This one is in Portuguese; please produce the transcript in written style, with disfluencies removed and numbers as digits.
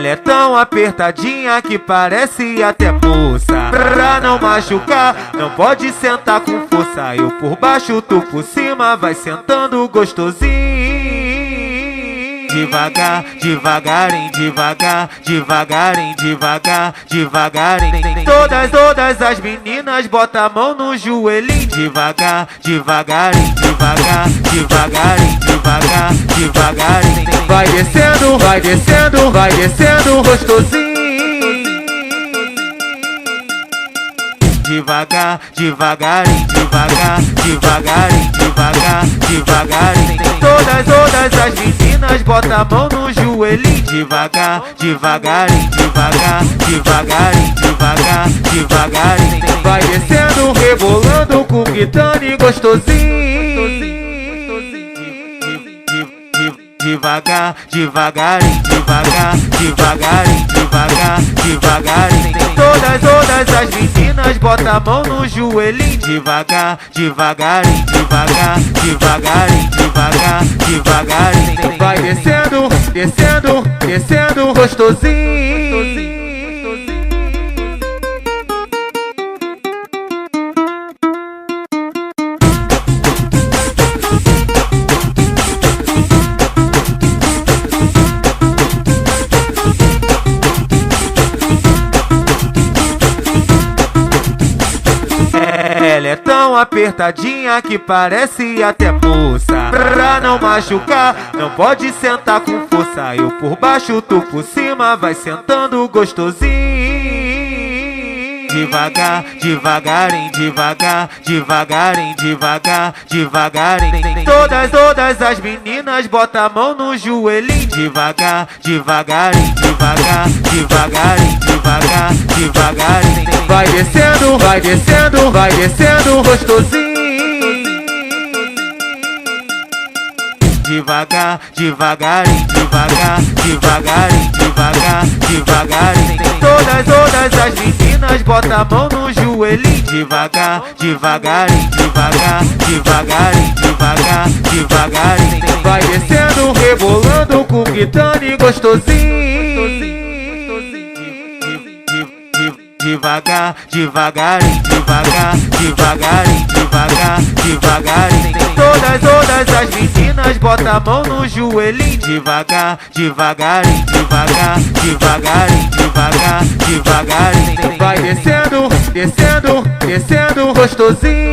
Ela é tão apertadinha que parece até moça. Pra não machucar, não pode sentar com força. Eu por baixo, tu por cima, vai sentando gostosinho. Devagar, devagarinho, devagar, devagarinho, devagar, devagarinho. Todas as meninas bota a mão no joelhinho. Devagar, devagarinho, devagar, devagarinho, devagar, devagarinho. Vai descendo, vai descendo, vai descendo gostosinho. Devagar, devagarinho, devagar, devagarinho, devagar, devagarinho. Todas as meninas bota a mão no joelhinho. Devagar, devagarinho, devagar, devagarinho, devagar, devagarinho. Vai descendo, rebolando com guitane gostosinho. Devagar, devagarinho, devagar, devagarinho, devagar, devagarinho. Todas as meninas bota a mão no joelhinho. Devagar, devagarinho, devagar, devagarinho, devagar, devagarinho. Vai descendo, descendo, descendo gostosinho. Ela é tão apertadinha que parece até moça. Pra não machucar, não pode sentar com força. Eu por baixo, tu por cima, vai sentando gostosinho. Devagar, devagarinho, devagar, devagarinho, devagar, devagarinho. Todas as meninas bota a mão no joelhinho. Devagar, devagarinho, devagar, devagarinho, devagar, devagarinho. Vai descendo, vai descendo, vai descendo gostosinho. Devagar, devagarinho, devagar, devagarinho, devagar, devagarinho. Todas as meninas bota a mão no joelhinho. Devagar, devagarinho, devagar, devagarinho, devagar, devagarinho. Vai descendo, rebolando com guitane gostosinho. Devagar, devagarinho, devagar, devagarinho, devagar, devagarinho. Todas as meninas bota a mão no joelhinho. Devagar, devagarinho, devagar, devagarinho, devagar, devagarinho. Vai descendo, descendo, descendo gostosinho.